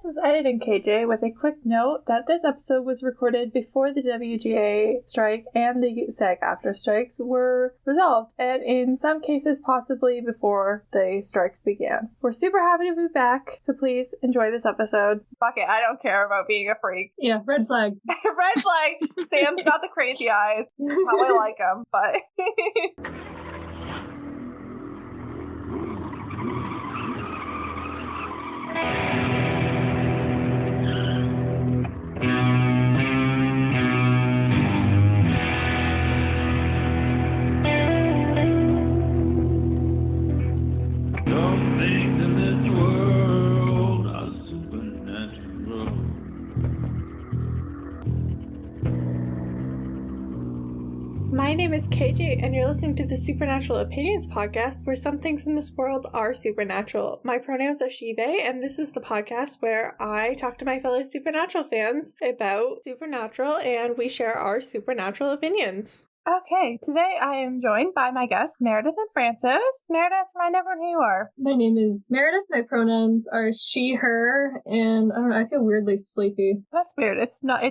Francis editing KJ with a quick note that this episode was recorded before the WGA strike and the SAG-AFTRA strikes were resolved, and in some cases possibly before the strikes began. We're super happy to be back, so please enjoy this episode. Fuck it, I don't care about being a freak. Yeah, red flag. Red flag! Sam's got the crazy eyes. How I like him, but... My name is KJ, and you're listening to the Supernatural Opinions podcast, where some things in this world are supernatural. My pronouns are she, they, and this is the podcast where I talk to my fellow Supernatural fans about Supernatural, and we share our Supernatural opinions. Okay, today I am joined by my guests, Meredith and Francis. Meredith, remind everyone who you are. My name is Meredith. My pronouns are she, her, and I don't know, I feel weirdly sleepy. That's weird. It's not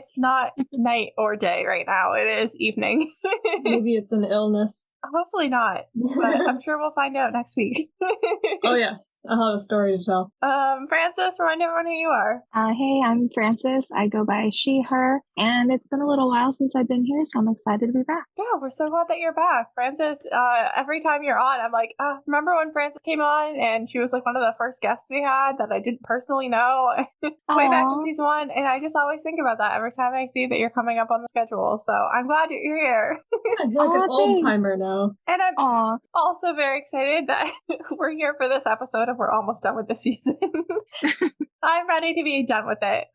night or day right now. It is evening. Maybe it's an illness. Hopefully not, but I'm sure we'll find out next week. Oh yes, I'll have a story to tell. Francis, remind everyone who you are. Hey, I'm Francis. I go by she, her, and it's been a little while since I've been here, so I'm excited to be back. Yeah, we're so glad that you're back. Francis, every time you're on, I'm like, remember when Francis came on and she was like one of the first guests we had that I didn't personally know way back in season 1, and I just always think about that every time I see that you're coming up on the schedule, so I'm glad you're here. I feel like an old timer now. And I'm also very excited that we're here for this episode and we're almost done with the season. I'm ready to be done with it.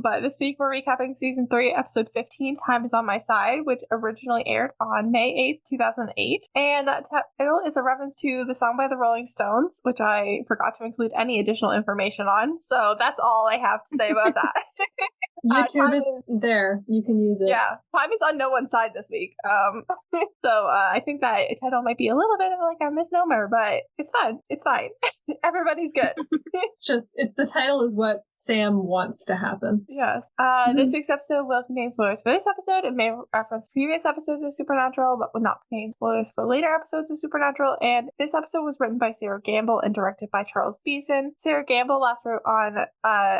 But this week we're recapping season 3, episode 15, Time Is On My Side, which originally aired on May 8th, 2008. And that title is a reference to the song by the Rolling Stones, which I forgot to include any additional information on. So that's all I have to say about that. YouTube is there. You can use it. Yeah. Time is on no one's side this week. So I think that title might be a little bit of like a misnomer, but it's fine. It's fine. Everybody's good. It's just, the title is what Sam wants to happen. Yes. This week's episode will contain spoilers for this episode. It may reference previous episodes of Supernatural, but will not contain spoilers for later episodes of Supernatural. And this episode was written by Sarah Gamble and directed by Charles Beeson. Sarah Gamble last wrote on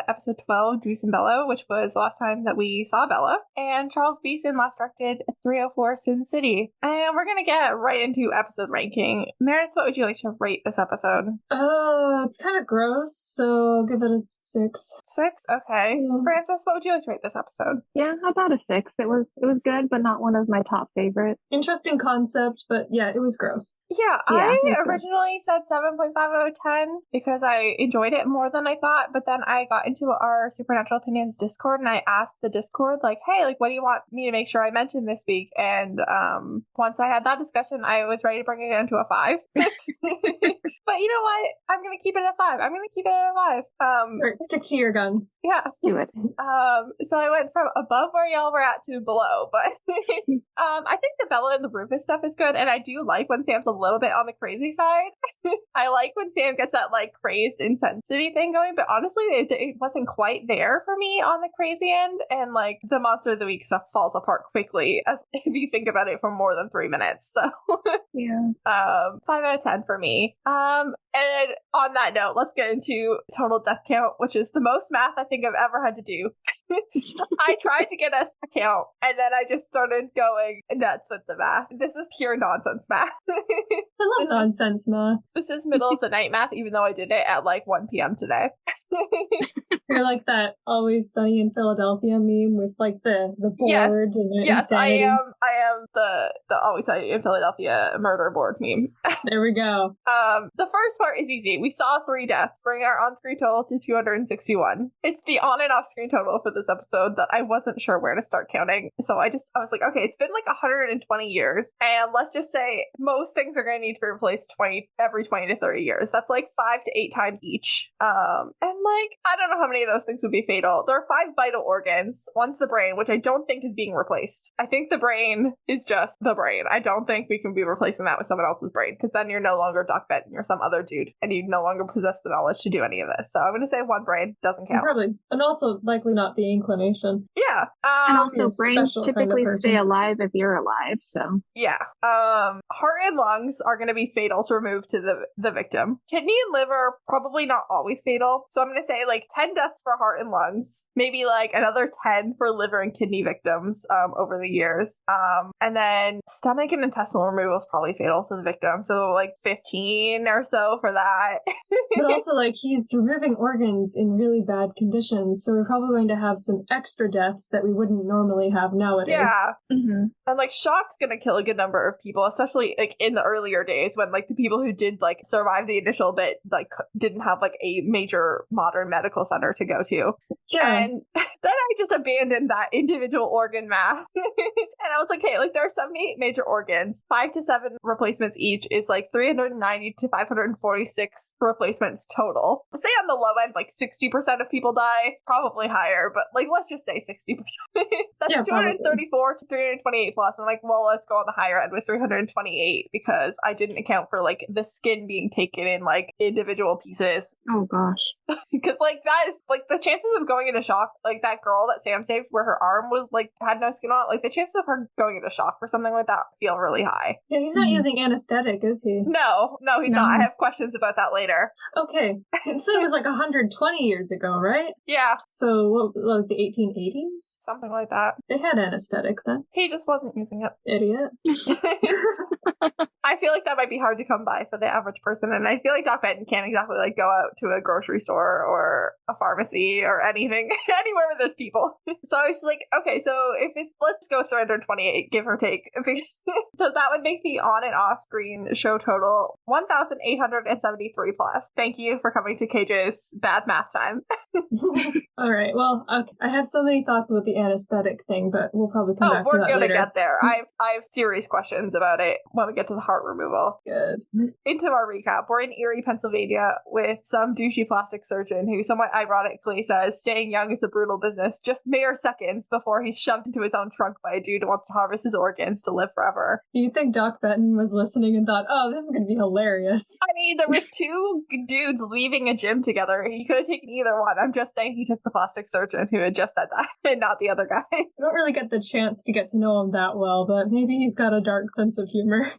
episode 12, Juice and Bela, which was the last time that we saw Bela. And Charles Beeson last directed 304 Sin City. And we're going to get right into episode ranking. Meredith, what would you like to rate this episode? It's kind of gross, so I'll give it a 6. 6? Okay. Yeah. Francis, what would you like to rate this episode? Yeah, about a 6. It was good, but not one of my top favorites. Interesting concept, but yeah, it was gross. Yeah, I originally said 7.5 out of 10 because I enjoyed it more than I thought, but then I got into our Supernatural Opinions Discord and I asked the Discord, like, hey, like, what do you want me to make sure I mention this week? And once I had that discussion, I was ready to bring it down to a 5. But you know what? I'm going to keep it at 5. I'm going to keep it at a 5. Stick to your guns. Yeah. Do it. So I went from above where y'all were at to below, but I think the Bela and the Rufus stuff is good, and I do like when Sam's a little bit on the crazy side. I like when Sam gets that like crazed intensity thing going, but honestly, it wasn't quite there for me on the crazy end, and like the Monster of the Week stuff falls apart quickly as if you think about it for more than 3 minutes. So yeah, 5 out of 10 for me. And on that note, let's get into total death count, which is the most math I think I've ever had to do. I tried to get us a count, and then I just started going nuts with the math. This is pure nonsense math. I love nonsense math. This is middle of the night math, even though I did it at like 1 p.m. today. You're like that Always Sunny in Philadelphia meme with like the board and the insanity. I am the Always Sunny in Philadelphia murder board meme. There we go. The first part is easy. We saw 3 deaths, bringing our on-screen total to 261. It's the on and off-screen total for this episode that I wasn't sure where to start counting. So I was like, okay, it's been like 120 years, and let's just say most things are going to need to be replaced every 20 to 30 years. That's like 5 to 8 times each. And like, I don't know how many any of those things would be fatal. There are 5 vital organs. One's the brain, which I don't think is being replaced. I think the brain is just the brain. I don't think we can be replacing that with someone else's brain, because then you're no longer Doc Benton. You're some other dude, and you no longer possess the knowledge to do any of this. So I'm going to say 1 brain doesn't count. Probably. And also likely not the inclination. Yeah. And also brains typically stay alive if you're alive, so. Yeah. Heart and lungs are going to be fatal to remove to the victim. Kidney and liver, probably not always fatal. So I'm going to say like 10 deaths for heart and lungs, maybe like another 10 for liver and kidney victims over the years. And then stomach and intestinal removal is probably fatal to the victim. So like 15 or so for that. But also like he's removing organs in really bad conditions. So we're probably going to have some extra deaths that we wouldn't normally have nowadays. Yeah. Mm-hmm. And like shock's going to kill a good number of people, especially like in the earlier days when like the people who did like survive the initial bit like didn't have like a major modern medical center to go to. Yeah. And then I just abandoned that individual organ math. And I was like, hey, like there are 78 major organs, 5 to 7 replacements each is like 390 to 546 replacements total. Say on the low end, like 60% of people die, probably higher, but like let's just say 60%. That's 234 to 328 plus. I'm like, well, let's go on the higher end with 328 because I didn't account for like the skin being taken in like individual pieces. Oh gosh. Because like that is like the chances of going into shock, like that girl that Sam saved where her arm was like had no skin on it, like the chances of her going into shock for something like that feel really high. Yeah, he's not using anesthetic, is he? No, he's not. I have questions about that later. Okay. It said it was like 120 years ago, right? Yeah. So what, like the 1880s? Something like that. They had anesthetic then. He just wasn't using it. Idiot. I feel like that might be hard to come by for the average person, and I feel like Doc Benton can't exactly like go out to a grocery store or a pharmacy or anything, anywhere with those people. So I was just like, okay, so if it's, let's go 328, give or take. So that would make the on and off screen show total 1,873 plus. Thank you for coming to KJ's bad math time. All right, well, okay. I have so many thoughts about the anesthetic thing, but we'll probably come back to that later. We're gonna get there. I have serious questions about it when we get to the heart removal. Good. Into our recap, we're in Erie, Pennsylvania with some douchey plastic surgeon who somewhat ironically says staying young is a brutal business just mere seconds before he's shoved into his own trunk by a dude who wants to harvest his organs to live forever. Do you think Doc Benton was listening and thought, oh, this is going to be hilarious? I mean, there was 2 dudes leaving a gym together. He could have taken either one. I'm just saying he took the plastic surgeon who had just said that and not the other guy. I don't really get the chance to get to know him that well, but maybe he's got a dark sense of humor.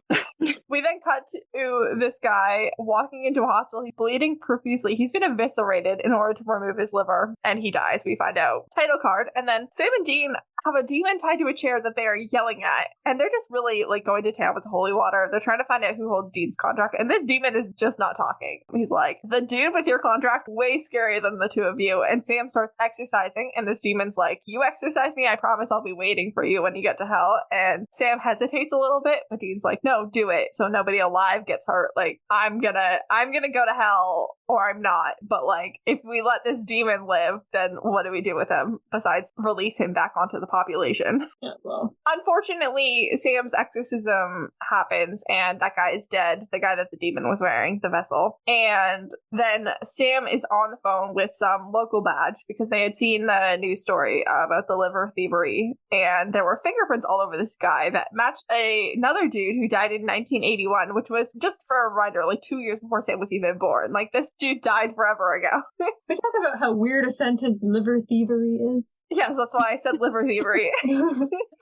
We then cut to this guy walking into a hospital. He's bleeding profusely. He's been eviscerated in order to remove his liver, and he dies, we find out. Title card. And then Sam and Dean have a demon tied to a chair that they are yelling at, and they're just really like going to town with the holy water. They're trying to find out who holds Dean's contract, and this demon is just not talking. He's like, the dude with your contract, way scarier than the 2 of you. And Sam starts exercising, and this demon's like, you exercise me, I promise I'll be waiting for you when you get to hell. And Sam hesitates a little bit, but Dean's like, no, do it so nobody alive gets hurt. Like, I'm gonna go to hell or I'm not, but like if we let this demon live, then what do we do with him besides release him back onto the population? Yeah, well, unfortunately, Sam's exorcism happens and that guy is dead, the guy that the demon was wearing, the vessel. And then Sam is on the phone with some local badge because they had seen the news story about the liver thievery, and there were fingerprints all over this guy that matched another dude who died in 1981, which was, just for a reminder, like 2 years before Sam was even born. Like, this dude died forever ago. We talk about how weird a sentence liver thievery is. Yes, that's why I said liver thievery.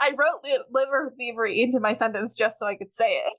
I wrote liver thievery into my sentence just so I could say it.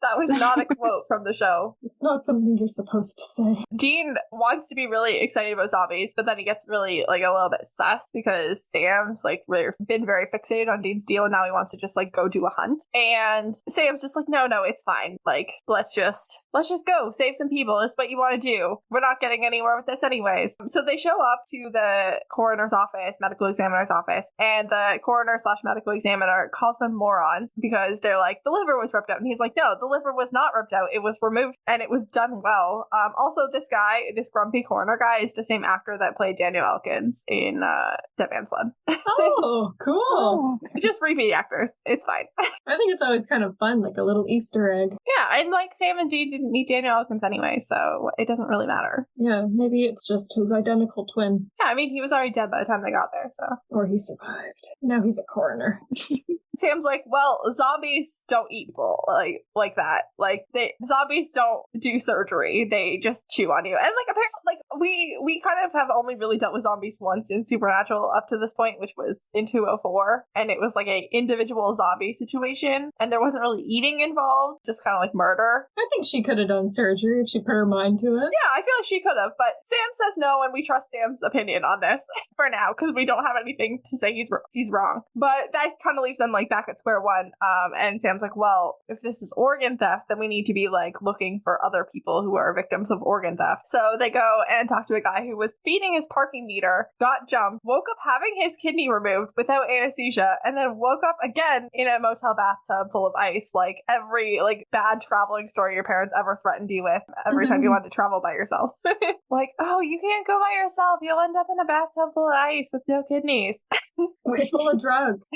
That was not a quote from the show. It's not something you're supposed to say. Dean wants to be really excited about zombies, but then he gets really like a little bit sus because Sam's like really been very fixated on Dean's deal, and now he wants to just like go do a hunt. And Sam's just like, no, it's fine. Like, let's just go save some people. It's what you want to do. We're not getting anywhere with this anyways. So they show up to the coroner's office, medical examiner's office, and the coroner/medical examiner calls them morons because they're like, the liver was ripped out. And he's like, no, the liver was not ripped out. It was removed and it was done well. Also, this grumpy coroner guy is the same actor that played Daniel Elkins in Dead Man's Blood. Oh, cool. Just repeat actors. It's fine. I think it's always kind of fun, like a little Easter egg. Yeah, and like Sam and Dean didn't meet Daniel Elkins anyway, so it doesn't doesn't really matter. Yeah, maybe it's just his identical twin. Yeah, I mean, he was already dead by the time they got there, so. Or he survived. Now he's a coroner. Sam's like, well, zombies don't eat people like that. Like, zombies don't do surgery. They just chew on you. And like, apparently, like, we kind of have only really dealt with zombies once in Supernatural up to this point, which was in 204, and it was like a individual zombie situation, and there wasn't really eating involved, just kind of like murder. I think she could have done surgery if she put her mind to it. Yeah, I feel like she could have, but Sam says no, and we trust Sam's opinion on this for now because we don't have anything to say he's wrong. But that kind of leaves them like back at square one. And Sam's like, well, if this is organ theft, then we need to be like looking for other people who are victims of organ theft. So they go and talk to a guy who was feeding his parking meter, got jumped, woke up having his kidney removed without anesthesia, and then woke up again in a motel bathtub full of ice. Like every like bad traveling story your parents ever threatened you with every time you wanted to travel by yourself. Like, oh, you can't go by yourself. You'll end up in a bathtub full of ice with no kidneys. We're full of drugs.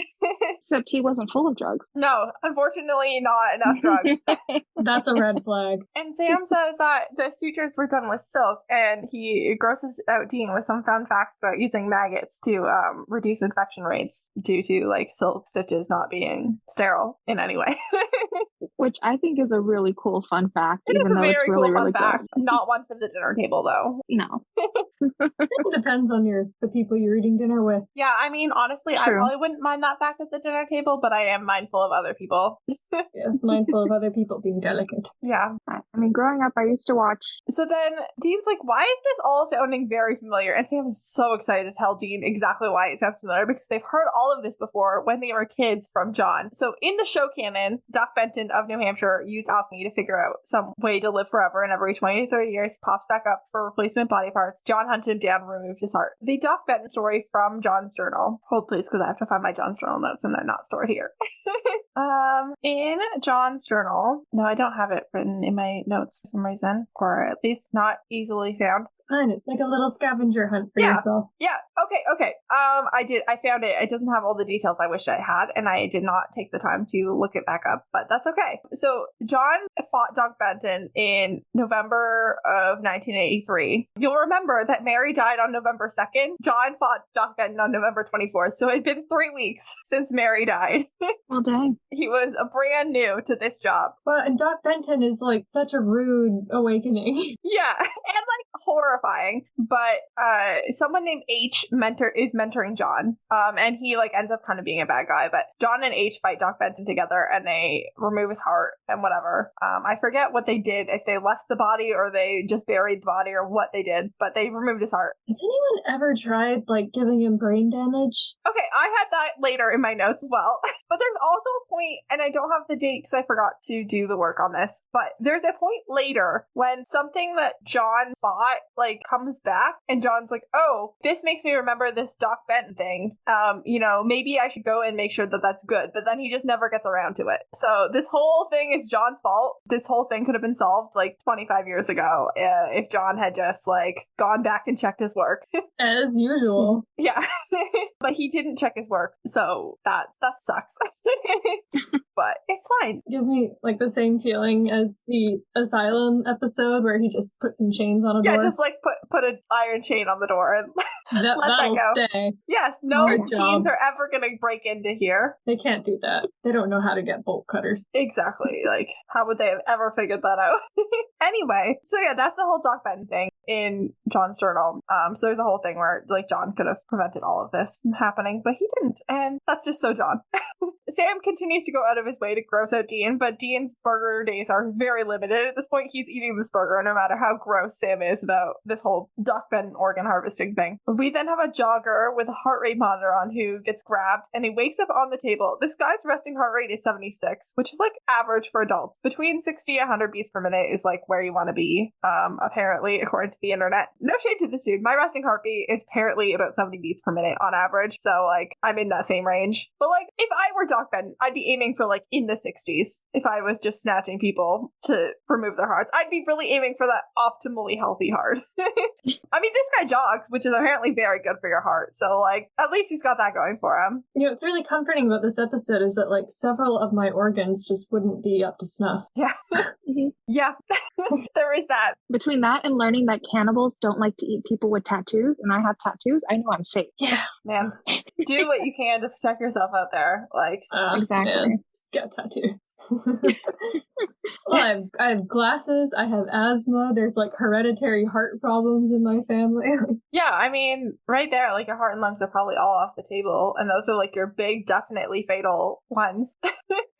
Except he wasn't full of drugs. No, unfortunately, not enough drugs. That's a red flag. And Sam says that the sutures were done with silk, and he grosses out Dean with some fun facts about using maggots to reduce infection rates due to like silk stitches not being sterile in any way. Which I think is a really cool fun fact, It is even a though very it's really, cool really fun fact. gross. Not one for the dinner table, though. No. It depends on the people you're eating dinner with. Yeah, I mean, honestly, I True. probably wouldn't mind that fact at the dinner table, but I am mindful of other people. Yes, mindful of other people being delicate. Yeah. I mean, growing up, I used to watch. So then Dean's like, why is this all sounding very familiar? And Sam's so excited to tell Dean exactly why it sounds familiar because they've heard all of this before when they were kids from John. So in the show canon, Doc Benton of New Hampshire used alchemy to figure out some way to live forever, and every 20 to 30 years he pops back up for replacement body parts. John hunted him down and removed his heart. The Doc Benton story from John's journal. Hold please, because I have to find my John's journal notes and they're not stored here. In John's journal, no, I don't have it written in my notes for some reason, or at least not easily found. It's fine. It's like a little scavenger hunt for yourself. Yeah. Okay. I found it. It doesn't have all the details I wish I had, and I did not take the time to look it back up, but that's okay. So John fought Doc Benton in November of 1983. You'll remember that Mary died on November 2nd. John fought Doc Benton on November 24th, so it had been 3 weeks since Mary died. Well, dang. He was brand new to this job. Well, and Doc Benton is like such a rude awakening. Yeah, and like horrifying. But someone named H is mentoring John. And he like ends up kind of being a bad guy. But John and H fight Doc Benton together, and they remove his heart and whatever. I forget what they did, if they left the body or they just buried the body or what they did. But they removed his heart. Has anyone ever tried like giving him brain damage? Okay, I had that later in my notes as well. But there's also a point, and I don't have the date because I forgot to do the work on this, but there's a point later when something that John fought like comes back, and John's like, oh, this makes me remember this Doc Benton thing. Maybe I should go and make sure that that's good, but then he just never gets around to it. So this whole thing is John's fault. This whole thing could have been solved like 25 years ago if John had just like gone back and checked his work. As usual. Yeah. But he didn't check his work, so that sucks. But it's fine. It gives me like the same feeling as the Asylum episode where he just put some chains on a door. Yeah, just like put an iron chain on the door and let that'll that go. stay. Yes, no Good teens job. are ever going to break into here. They can't do that. They don't know how to get bolt cutters. Exactly. Like, how would they have ever figured that out? Anyway, so yeah, that's the whole Doc Benton thing in John's journal. So there's a whole thing where like John could have prevented all of this from happening, but he didn't, and that's just so John. Sam continues to go out of his way to gross out Dean, but Dean's burger days are very limited. At this point, he's eating this burger no matter how gross Sam is about this whole Doc Benton organ harvesting thing. We then have a jogger with a heart rate monitor on who gets grabbed, and he wakes up on the table. This guy's resting heart rate is 76, which is like average for adults. Between 60 and 100 beats per minute is like where you want to be, apparently, according to the internet. No shade to this dude. My resting heartbeat is apparently about 70 beats per minute on average. So, like, I'm in that same range. But, like, if I were Doc Benton, I'd be aiming for, like, in the 60s. If I was just snatching people to remove their hearts, I'd be really aiming for that optimally healthy heart. I mean, this guy jogs, which is apparently very good for your heart. So, like, at least he's got that going for him. You know, what's really comforting about this episode is that, like, several of my organs just wouldn't be up to snuff. Yeah. Yeah. There is that. Between that and learning that cannibals don't like to eat people with tattoos, and I have tattoos, I know I'm safe. Yeah. Man, do what you can to protect yourself out there. Like, exactly. Man, just get tattoos. Well, I have glasses, I have asthma, there's like hereditary heart problems in my family. Yeah, I mean, right there, like your heart and lungs are probably all off the table, and those are like your big, definitely fatal ones.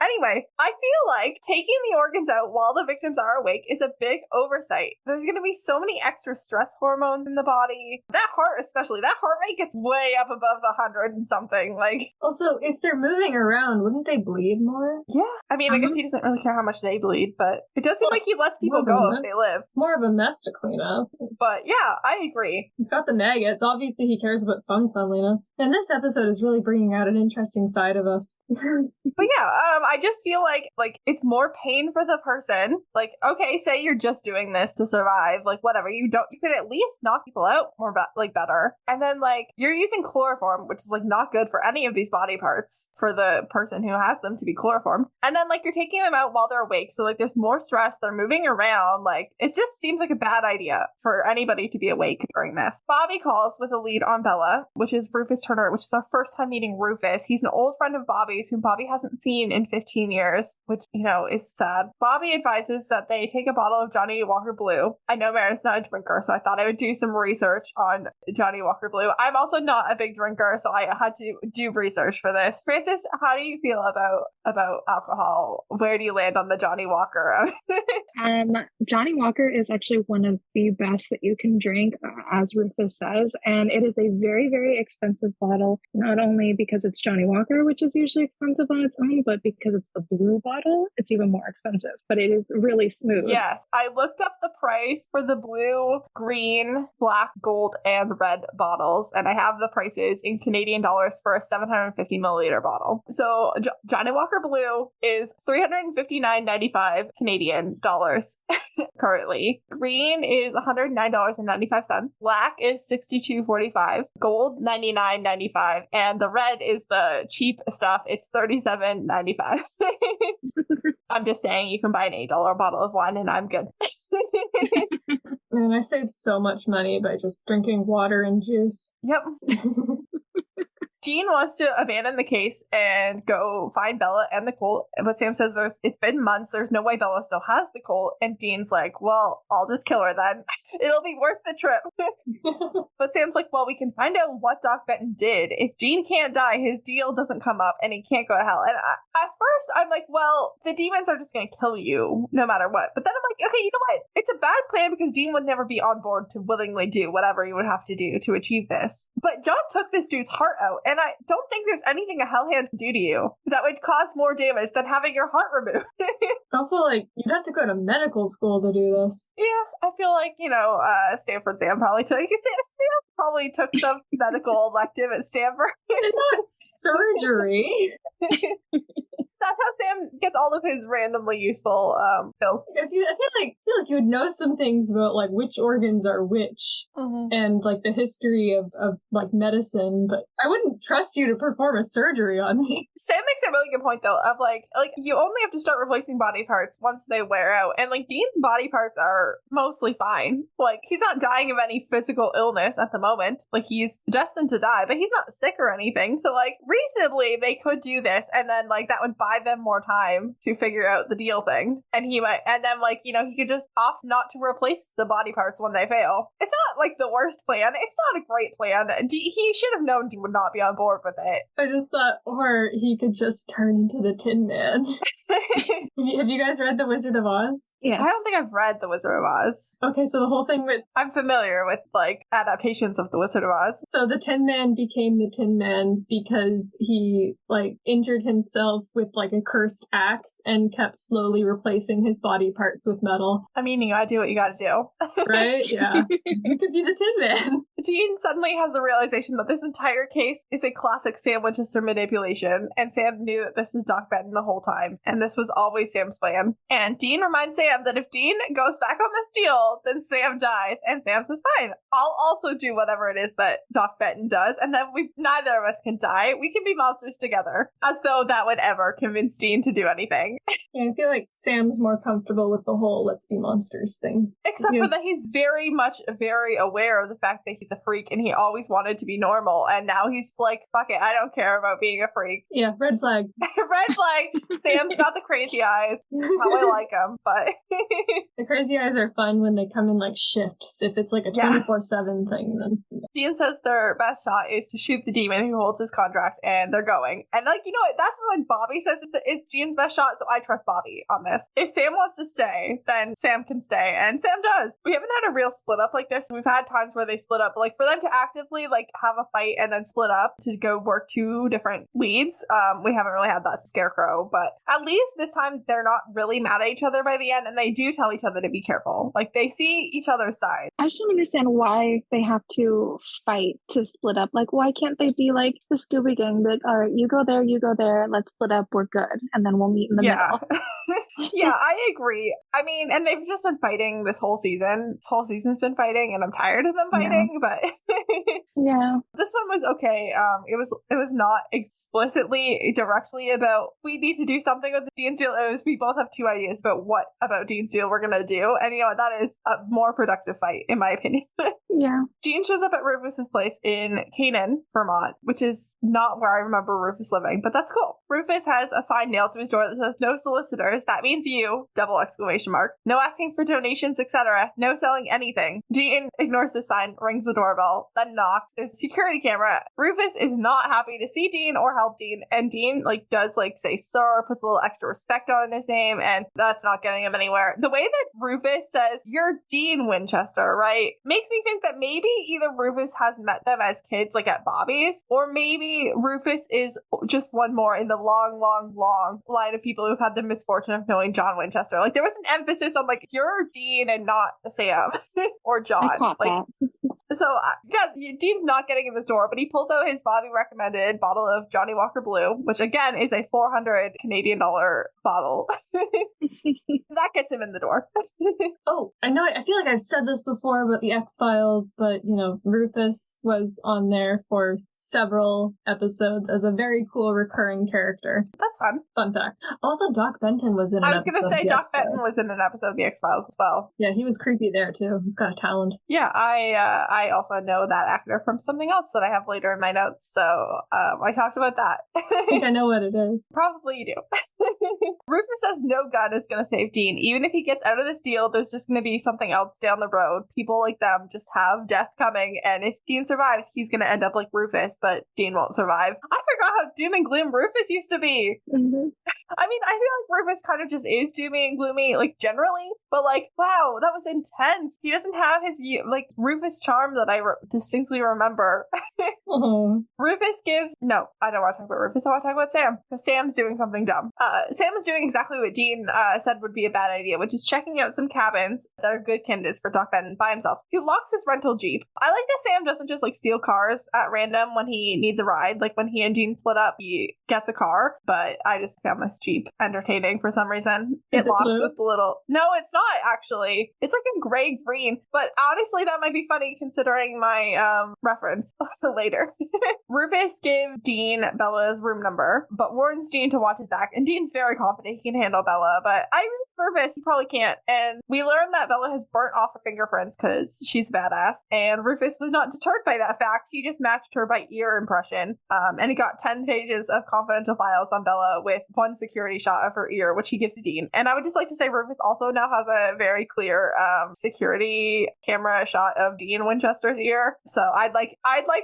Anyway, I feel like taking the organs out while the victims are awake is a big oversight. There's going to be so many extra stress hormones in the body. That heart, especially, that heart rate gets way up above the 100 and something. Like, also, if they're moving around, wouldn't they bleed more? yeah. I mean, I guess he doesn't really care how much they bleed, but it does seem like he lets people go if they live. It's more of a mess to clean up. But yeah, I agree. He's got the maggots. Obviously, he cares about some cleanliness. And this episode is really bringing out an interesting side of us. But yeah, I just feel like it's more pain for the person. Like, okay, say you're just doing this to survive, like whatever. You could at least knock people out more better. And then like you're using chloroform, which is like not good for any of these body parts for the person who has them to be chloroformed. And then like you're taking them out while they're awake, so like there's more stress. They're moving around. Like it just seems like a bad idea for anybody to be awake during this. Bobby calls with a lead on Bela, which is Rufus Turner, which is our first time meeting Rufus. He's an old friend of Bobby's whom Bobby hasn't seen in 15 years, which, you know, is sad. Bobby advises that they take a bottle of Johnny Walker Blue. I know Meredith's not a drinker, so I thought I would do some research on Johnny Walker Blue. I'm also not a big drinker, so I had to do research for this. Francis, how do you feel about alcohol? Where do you land on the Johnny Walker? Johnny Walker is actually one of the best that you can drink, as Rufus says, and it is a very, very expensive bottle, not only because it's Johnny Walker, which is usually expensive on its own, but because it's the blue bottle, it's even more expensive, but it is really smooth. Yes, I looked up the price for the blue, green, black, gold, and red bottles, and I have the prices in Canadian dollars for a 750 milliliter bottle. So Johnny Walker Blue is $359.95 Canadian dollars currently. Green is $109.95. Black is $62.45. Gold $99.95, and the red is the cheap stuff. It's $37.95. I'm just saying you can buy an $8 bottle of wine and I'm good. Man, I saved so much money by just drinking water and juice. Yep. Dean wants to abandon the case and go find Bela and the Colt, but Sam says it's been months, there's no way Bela still has the Colt, and Dean's like, well, I'll just kill her then. It'll be worth the trip. But Sam's like, well, we can find out what Doc Benton did. If Dean can't die, his deal doesn't come up and he can't go to hell. And at first I'm like, well, the demons are just going to kill you no matter what. But then I'm like, okay, you know what? It's a bad plan because Dean would never be on board to willingly do whatever he would have to do to achieve this. But John took this dude's heart out, and I don't think there's anything a hellhound can do to you that would cause more damage than having your heart removed. Also, like, you'd have to go to medical school to do this. Yeah, I feel like, Stanford Sam probably took some medical elective at Stanford. It's not surgery. That's how Sam gets all of his randomly useful pills. I feel like you would know some things about like which organs are which, and like the history of like medicine, but I wouldn't trust you to perform a surgery on me. Sam makes a really good point though, of like you only have to start replacing body parts once they wear out, and like Dean's body parts are mostly fine. Like he's not dying of any physical illness at the moment. Like he's destined to die, but he's not sick or anything. So like reasonably they could do this, and then like that would buy them more time to figure out the deal thing, and he could just opt not to replace the body parts when they fail. It's not like the worst plan. It's not a great plan. He should have known Dean would not be on board with it. I just thought, or he could just turn into the Tin Man. Have you guys read The Wizard of Oz? Yeah. I don't think I've read The Wizard of Oz. Okay, so the whole thing with... I'm familiar with, like, adaptations of The Wizard of Oz. So the Tin Man became the Tin Man because he, like, injured himself with, like, like a cursed axe and kept slowly replacing his body parts with metal. I mean, you gotta do what you gotta do. Right? Yeah. You could be the Tin Man. Dean suddenly has the realization that this entire case is a classic Sam Winchester manipulation, and Sam knew that this was Doc Benton the whole time, and this was always Sam's plan. And Dean reminds Sam that if Dean goes back on this deal, then Sam dies, and Sam says, fine, I'll also do whatever it is that Doc Benton does, and then neither of us can die. We can be monsters together. As though that would ever convince Dean to do anything. Yeah, I feel like Sam's more comfortable with the whole let's be monsters thing. Except for that he's very aware of the fact that he's a freak and he always wanted to be normal, and now he's like, fuck it, I don't care about being a freak. Yeah, red flag. Red flag. Sam's got the crazy eyes. How I like him, but the crazy eyes are fun when they come in like shifts. If it's like a 24/7 thing, then Dean says their best shot is to shoot the demon who holds his contract, and they're going. And like, you know what? That's when Bobby says is Dean's best shot, so I trust Bobby on this. If Sam wants to stay, then Sam can stay, and Sam does. We haven't had a real split up like this. We've had times where they split up, but like for them to actively like have a fight and then split up to go work two different leads, we haven't really had that Scarecrow. But at least this time they're not really mad at each other by the end, and they do tell each other to be careful. Like they see each other's side. I just don't understand why they have to fight to split up. Like, why can't they be like the Scooby Gang? Like, all right, you go there, let's split up, we're good, and then we'll meet in the middle. Yeah, I agree. I mean, and they've just been fighting this whole season. This whole season's been fighting, and I'm tired of them fighting, but yeah. This one was okay. It was not explicitly directly about we need to do something with the Dean's deal. It was we both have two ideas about what about Dean's deal we're gonna do, and you know what, that is a more productive fight in my opinion. Yeah. Dean shows up at Rufus's place in Canaan, Vermont, which is not where I remember Rufus living, but that's cool. Rufus has a sign nailed to his door that says no solicitors. That means you, ! No asking for donations, etc. No selling anything. Dean ignores the sign, rings the doorbell, then knocks. There's a security camera. Rufus is not happy to see Dean or help Dean, and Dean does say sir, puts a little extra respect on his name, and that's not getting him anywhere. The way that Rufus says, you're Dean Winchester, right? Makes me think that maybe either Rufus has met them as kids at Bobby's, or maybe Rufus is just one more in the long line of people who've had the misfortune of knowing John Winchester. There was an emphasis on you're Dean and not Sam or John. So Dean's not getting in the door, but he pulls out his Bobby recommended bottle of Johnny Walker Blue, which again is a $400 Canadian bottle. That gets him in the door. Oh, I know. I feel like I've said this before about the X-Files, but Rufus was on there for several episodes as a very cool recurring character. That's fun. Fun fact. Also, Doc Benton was in an episode. I was going to say Doc Benton was in an episode of the X-Files as well. Yeah, he was creepy there too. He's got a talent. Yeah, I also know that actor from something else that I have later in my notes, so I talked about that. I think I know what it is. Probably you do. Rufus says no gun is going to save Dean. Even if he gets out of this deal, there's just going to be something else down the road. People like them just have death coming, and if Dean survives, he's going to end up like Rufus, but Dean won't survive. I forgot how doom and gloom Rufus used to be. Mm-hmm. I mean, I feel like Rufus kind of just is doomy and gloomy, generally, but wow, that was intense. He doesn't have his, Rufus charm that I distinctly remember. Mm-hmm. Rufus gives, no, I don't want to talk about Rufus, I want to talk about Sam, because Sam's doing something dumb. Sam is doing exactly what Dean said would be a bad idea, which is checking out some cabins that are good candidates for Doc Benton by himself. He locks his rental Jeep. I like that Sam doesn't just steal cars at random when he needs a ride. When he and Dean split up, he gets a car, but I just found this Jeep entertaining for some reason. It locks blue? With the little, no, it's not actually. It's a gray green, but honestly that might be funny considering my reference later. Rufus gives Dean Bela's room number, but warns Dean to watch his back, and Dean's very confident he can handle Bela, but I really Rufus, he probably can't. And we learned that Bela has burnt off her fingerprints because she's badass, and Rufus was not deterred by that fact. He just matched her by ear impression, and he got 10 pages of confidential files on Bela with one security shot of her ear, which he gives to Dean. And I would just like to say Rufus also now has a very clear security camera shot of Dean Winchester's ear. So I'd like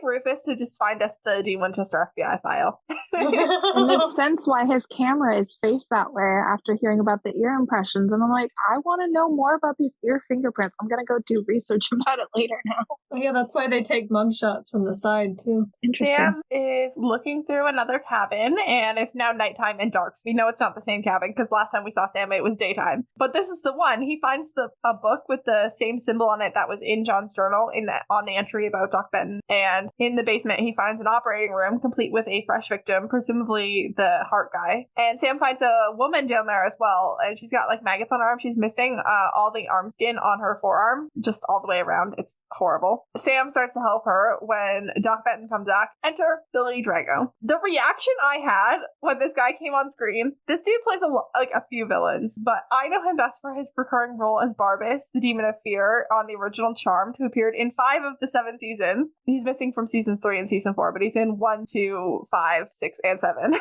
Rufus to just find us the Dean Winchester FBI file. It makes sense why his camera is faced that way after hearing about the ear impressions. And I'm like, I want to know more about these ear fingerprints. I'm going to go do research about it later now. Oh, yeah, that's why they take mugshots from the side, too. Interesting. Sam is looking through another cabin, and it's now nighttime and dark. So we know it's not the same cabin because last time we saw Sam, it was daytime. But this is the one. He finds a book with the same symbol on it that was in John's journal on the entry about Doc Benton. And in the basement, he finds an operating room complete with a fresh victim, presumably the heart guy. And Sam finds a woman down there as well, and she's got like maggots on her arm. She's missing all the arm skin on her forearm, just all the way around. It's horrible. Sam starts to help her when Doc Benton comes back. Enter Billy Drago. The reaction I had when this guy came on screen, this dude plays a few villains, but I know him best for his recurring role as Barbas, the Demon of Fear, on the original Charmed, who appeared in 5 of the 7 seasons. He's missing from season 3 and season 4, but he's in 1, 2, 5, 6, and 7.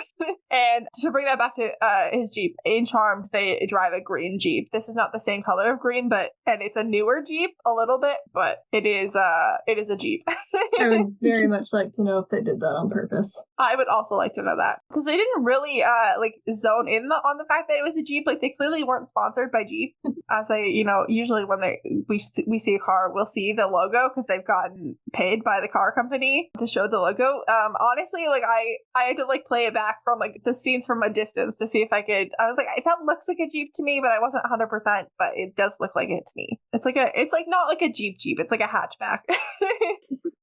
And to bring that back to his Jeep, in Charmed, they drive a green Jeep. This is not the same color of green, and it's a newer Jeep a little bit, but it is a Jeep. I would very much like to know if they did that on purpose. I would also like to know that, because they didn't really zone in on the fact that it was a Jeep. Like, they clearly weren't sponsored by Jeep, as they, usually when we see a car, we'll see the logo because they've gotten paid by the car company to show the logo. Honestly, I had to play it back from the scenes from a distance to see if I could. I was like, that looks like a Jeep to me, but I wasn't 100%. But it does look like it to me. It's not like a Jeep. It's like a hatchback.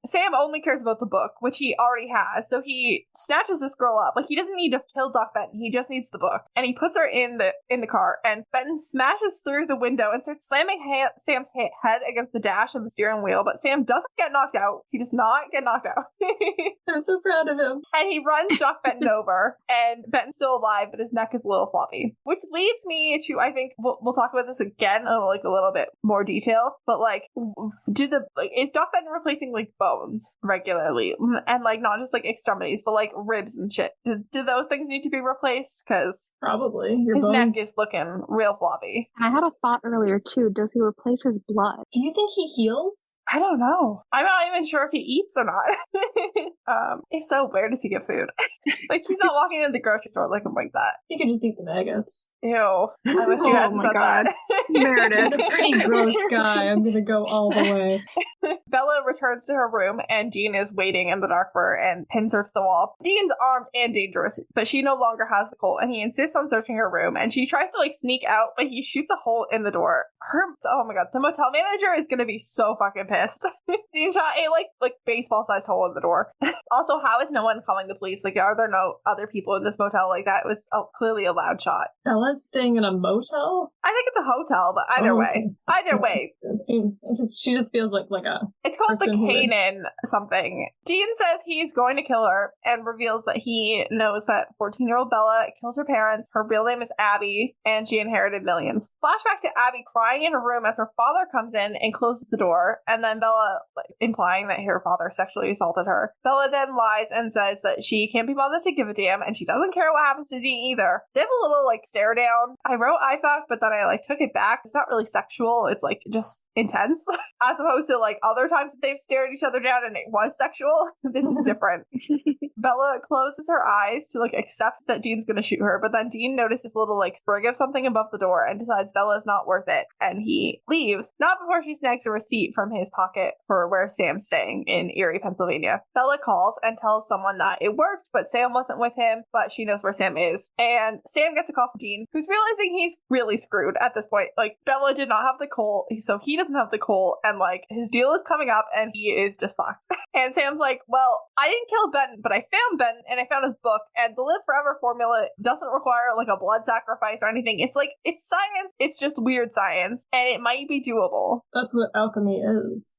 Sam only cares about the book, which he already has, so he snatches this girl up. He doesn't need to kill Doc Benton, he just needs the book. And he puts her in the car, and Benton smashes through the window and starts slamming Sam's head against the dash and the steering wheel, but Sam doesn't get knocked out. He does not get knocked out. I'm so proud of him. And he runs Doc Benton over, and Benton's still alive, but his neck is a little floppy. Which leads me to, I think, we'll talk about this again in a little bit more detail, but is Doc Benton replacing bones regularly, and not just extremities, but ribs and shit? Do those things need to be replaced? Because probably his neck is looking real floppy. I had a thought earlier too. Does he replace his blood? Do you think he heals? I don't know. I'm not even sure if he eats or not. If so, where does he get food? He's not walking into the grocery store looking like that. He could just eat the maggots. Ew. I wish you hadn't said that. Meredith. He's a pretty gross guy. I'm gonna go all the way. Bela returns to her room, and Dean is waiting in the dark for her and pins her to the wall. Dean's armed and dangerous, but she no longer has the Colt, and he insists on searching her room, and she tries to sneak out, but he shoots a hole in the door. Oh my god, the motel manager is gonna be so fucking pissed. Dean shot a baseball-sized hole in the door. Also, how is no one calling the police? Are there no other people in this motel? That was clearly a loud shot. Bella's staying in a motel? I think it's a hotel, but either way. She just feels like a... It's called the Canaan something. Dean says he's going to kill her and reveals that he knows that 14-year-old Bela killed her parents. Her real name is Abby, and she inherited millions. Flashback to Abby crying in her room as her father comes in and closes the door, and then Bela implying that her father sexually assaulted her. Bela then lies and says that she can't be bothered to give a damn, and she doesn't care what happens to Dean either. They have a little stare down. I wrote I fuck, but then I took it back. It's not really sexual. It's just intense, as opposed to other times that they've stared each other down and it was sexual. This is different. Bela closes her eyes to accept that Dean's gonna shoot her, but then Dean notices a little sprig of something above the door and decides Bella's not worth it, and he leaves, not before she snags a receipt from his pocket for where Sam's staying in Erie, Pennsylvania. Bela calls and tells someone that it worked, but Sam wasn't with him, but she knows where Sam is. And Sam gets a call from Dean, who's realizing he's really screwed at this point. Bela did not have the Colt, so he doesn't have the Colt, and his deal is coming up and he is just fucked. And Sam's well, I didn't kill Benton, but I found Benton and I found his book, and the Live Forever formula doesn't require a blood sacrifice or anything. It's science, it's just weird science, and it might be doable. That's what alchemy is.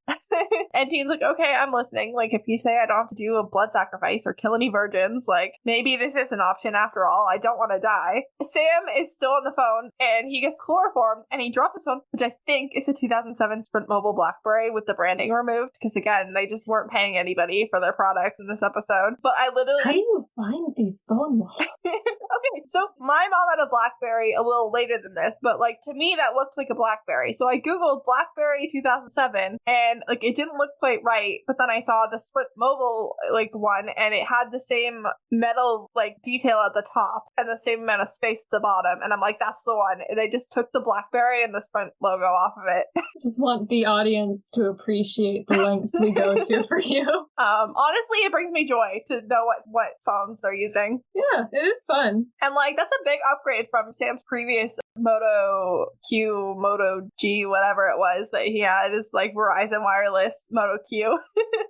And Dean's okay, I'm listening. If you say I don't have to do a blood sacrifice or kill any virgins, maybe this is an option after all. I don't want to die. Sam is still on the phone, and he gets chloroformed, and he drops his phone, which I think is a 2007 Sprint Mobile BlackBerry with the branding removed, because again, they just weren't paying anybody for their products in this episode. But I literally... How do you find these phone models? Okay, so my mom had a BlackBerry a little later than this, but like to me that looked like a BlackBerry. So I googled BlackBerry 2007, and like it didn't look quite right. But then I saw the Sprint Mobile like one, and it had the same metal like detail at the top and the same amount of space at the bottom. And I'm like, that's the one. And they just took the BlackBerry and the Sprint logo off of it. Just want the audience to appreciate the lengths we go to for you. Honestly, it brings me joy to know what phones they're using. Yeah, it is fun. And like that's a big upgrade from Sam's previous Moto Q, Moto G, whatever it was that he had, is like Verizon Wireless Moto Q.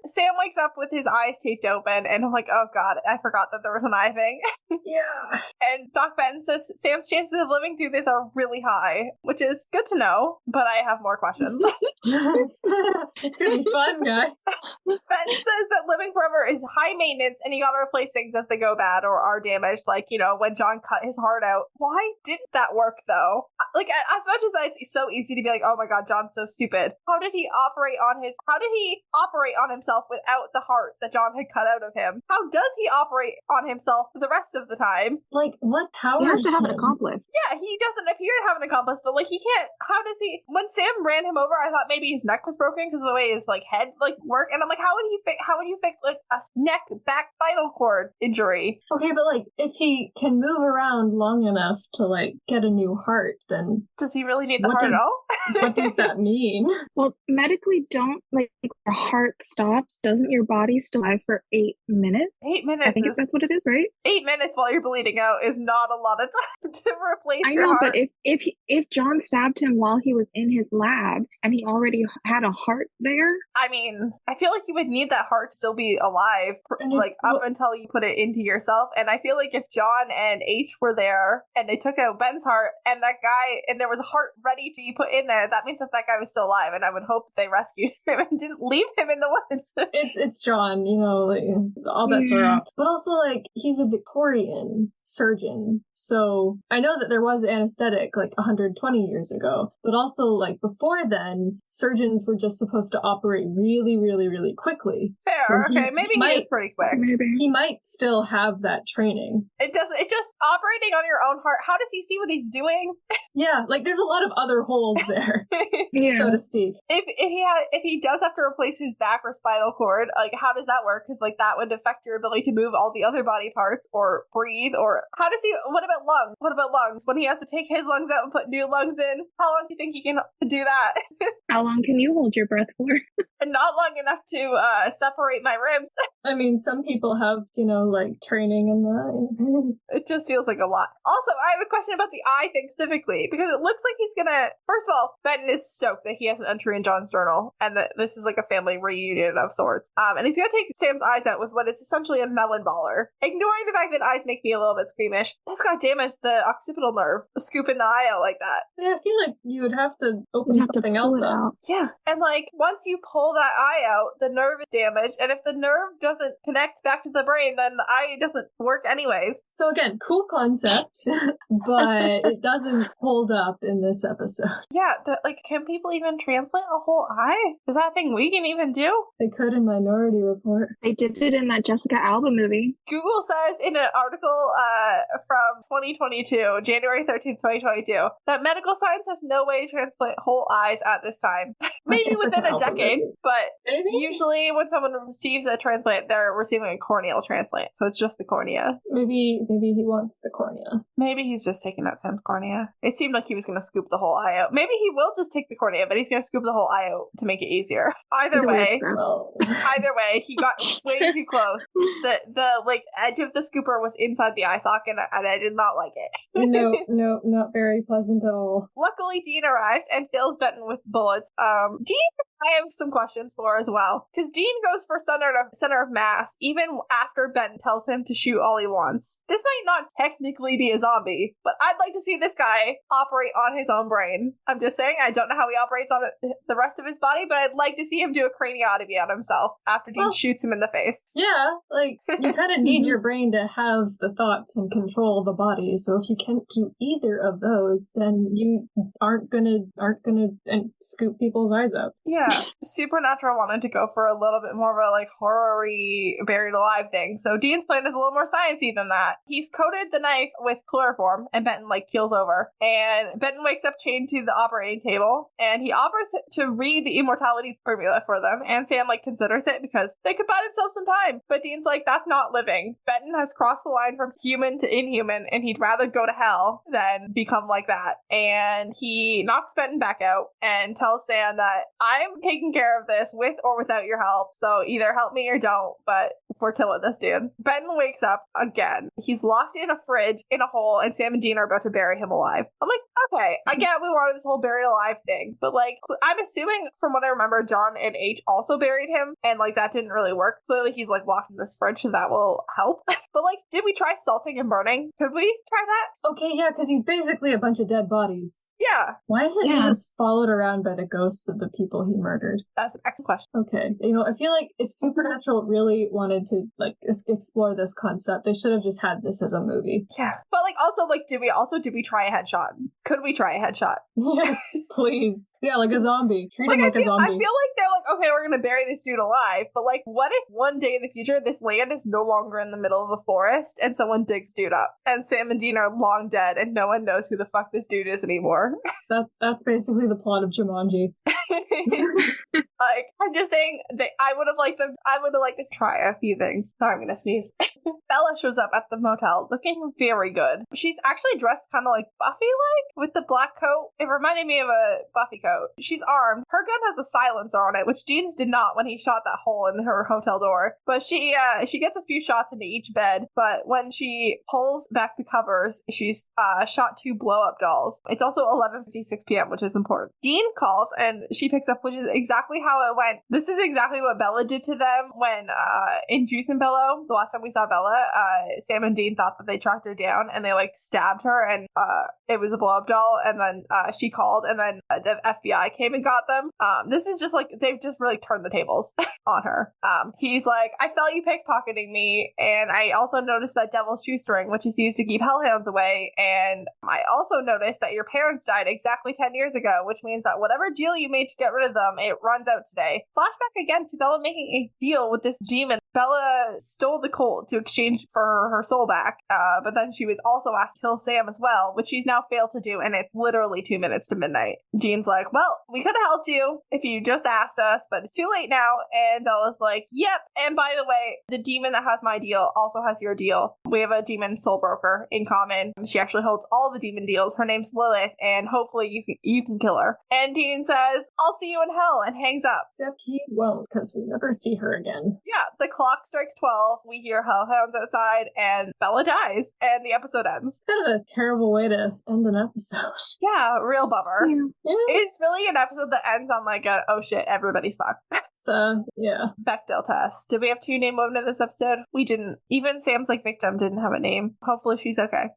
Sam wakes up with his eyes taped open, and I'm like, oh god, I forgot that there was an eye thing. Yeah. And Doc Benton says Sam's chances of living through this are really high, which is good to know, but I have more questions. It's gonna be fun, guys. Benton says that living forever is high maintenance, and you gotta replace things as they go bad or are damaged, like, you know, when John cut his heart out. Why didn't that work, though? Like, as much as it's so easy to be like, oh my god, John's so stupid. How did he operate on himself without the heart that John had cut out of him? How does he operate on himself the rest of the time? Like, what powers? You have to have an accomplice. Yeah, he doesn't appear to have an accomplice, but like he can't. How does he? When Sam ran him over, I thought maybe his neck was broken because of the way his like head like worked, and I'm like, how would you fix like a neck back spinal cord injury? Okay, but like if he can move around long enough to like get a new heart, then does he really need the heart at all? What does that mean? Well, medically, don't like your heart stops. Doesn't your body still live for 8 minutes? 8 minutes. I think that's what it is, right? 8 minutes while you're bleeding out is not a lot of time to replace I your know, heart. but if John stabbed him while he was in his lab and he already had a heart there, I mean, I feel like you would need that heart to still be alive, like up until you put it into yourself. And I feel like if John and H were there and they took out Ben's heart and that guy and there was a heart ready to be put in there, that means that guy was still alive. And I would hope that they rescued him and didn't leave him in the woods. It's John, you know, like all bets are off. But also, like, he's a Victorian surgeon, so I know that there was anesthetic like 120 years ago, but also like before then, surgeons were just supposed to operate really, really, really quickly. Fair, so okay, maybe he is pretty quick. He might still have that training. It just operating on your own heart. How does he see what he's doing? Yeah, like there's a lot of other holes there, yeah. so to speak. If he does have to replace his back or spinal cord, like how does that work? Because like that would affect your ability to move all the other body parts or breathe. Or how does he? What about lungs? What about lungs? When he has to take his lungs out and put new lungs in, how long do you think he can do that? How long can you hold your breath for? And not long enough to separate my ribs. I mean, some people have, you know, like training in that. It just feels like a lot. Also, I have a question about the eye thing specifically, because it looks like he's gonna. First of all, Benton is stoked that he has an entry in John's journal, and that this is like a family reunion of sorts. And he's gonna take Sam's eyes out with what is essentially a melon baller. Ignoring the fact that eyes make me a little bit squeamish, this guy damaged the occipital nerve, scooping the eye out like that. Yeah, I feel like you would have to open something else up. Yeah, and like once you pull that eye out, the nerve is damaged, and if the nerve doesn't connect back to the brain, then the eye doesn't work anyways. So again, cool concept, but it doesn't hold up in this episode. Yeah, like, can people even transplant a whole eye? Is that a thing we can even do? They could in Minority Report. They did it in that Jessica Alba movie. Google says in an article from 2022, January 13th, 2022, that medical science has no way to transplant whole eyes at this time. Maybe within a decade, but usually when someone receives a transplant, they're receiving a corneal transplant, so it's just the cornea. Maybe he wants the cornea. Maybe he's just taking out Sam's cornea. It seemed like he was going to scoop the whole eye out. Maybe he will just take the cornea, but he's going to scoop the whole eye out to make it easier. Either way, he got way too close. The like edge of the scooper was inside the eye socket, and I did not like it. No, not very pleasant at all. Luckily, Dean arrives and fills Benton with bullets. Dean, I have some questions for as well, because Dean goes for center of mass even after Benton tells him to shoot all he wants. This might not technically be a zombie, but I'd like to see this guy operate on his own brain. I'm just saying, I don't know how he operates on the rest of his body, but I'd like to see him do a craniotomy on himself after Dean shoots him in the face. Yeah, like, you kind of need your brain to have the thoughts and control the body, so if you can't do either of those, then you aren't gonna scoop people's eyes out. Yeah. Yeah, Supernatural wanted to go for a little bit more of a like horror-y buried alive thing. So Dean's plan is a little more sciencey than that. He's coated the knife with chloroform, and Benton like keels over. And Benton wakes up chained to the operating table, and he offers to read the immortality formula for them. And Sam like considers it because they could buy themselves some time. But Dean's like, that's not living. Benton has crossed the line from human to inhuman, and he'd rather go to hell than become like that. And he knocks Benton back out and tells Sam that I'm taking care of this with or without your help. So either help me or don't, but we're killing this dude. Benton wakes up again. He's locked in a fridge in a hole, and Sam and Dean are about to bury him alive. I'm like, okay, I get we wanted this whole buried alive thing, but like, I'm assuming from what I remember, John and H also buried him, and like that didn't really work. Clearly, he's like locked in this fridge, so that will help. But like, did we try salting and burning? Could we try that? Okay, yeah, because he's basically a bunch of dead bodies. Yeah. Why isn't he just followed around by the ghosts of the people he murdered? That's an excellent question. Okay. You know, I feel like if Supernatural really wanted to, like, explore this concept, they should have just had this as a movie. Yeah. But, like, also, like, did we try a headshot? Could we try a headshot? Yes, please. Yeah, like a zombie. Treat him like a zombie. I feel like they're like, okay, we're gonna bury this dude alive, but, like, what if one day in the future this land is no longer in the middle of a forest and someone digs dude up, and Sam and Dean are long dead and no one knows who the fuck this dude is anymore? That's basically the plot of Jumanji. Like, I'm just saying that I would have liked to try a few things. Sorry, I'm gonna sneeze. Bela shows up at the motel looking very good. She's actually dressed kind of like Buffy-like with the black coat. It reminded me of a Buffy coat. She's armed. Her gun has a silencer on it, which Dean's did not when he shot that hole in her hotel door. But she gets a few shots into each bed, but when she pulls back the covers, she's shot 2 blow-up dolls. It's also 11:56 p.m., which is important. Dean calls and she picks up, which is exactly how it went. This is exactly what Bela did to them when in Juice and Bellow, the last time we saw Bela, Sam and Dean thought that they tracked her down and they like stabbed her, and it was a blow-up doll, and then she called, and then the FBI came and got them. This is just like, they've just really turned the tables on her. He's like, I felt you pickpocketing me, and I also noticed that devil's shoestring, which is used to keep hellhounds away, and I also noticed that your parents died exactly 10 years ago, which means that whatever deal you made to get rid of them, it runs out today. Flashback again to Bela making a deal with this demon. Bela stole the colt to exchange for her soul back, but then she was also asked to kill Sam as well, which she's now failed to do, and it's literally 2 minutes to midnight. Dean's like, well, we could have helped you if you just asked us, but it's too late now, and Bella's like, yep, and by the way, the demon that has my deal also has your deal. We have a demon soul broker in common. She actually holds all the demon deals. Her name's Lilith, and hopefully you can kill her. And Dean says, I'll see you in hell, and hangs up. Except he won't, because we never see her again. Yeah, the clock strikes 12, we hear hellhounds outside, and Bela dies, and the episode ends. It's kind of a terrible way to end an episode. Yeah, real bummer. Yeah. It's really an episode that ends on like a, oh shit, everybody's fucked. Yeah. Bechdel test. Did we have 2 named women in this episode? We didn't. Even Sam's like victim didn't have a name. Hopefully she's okay.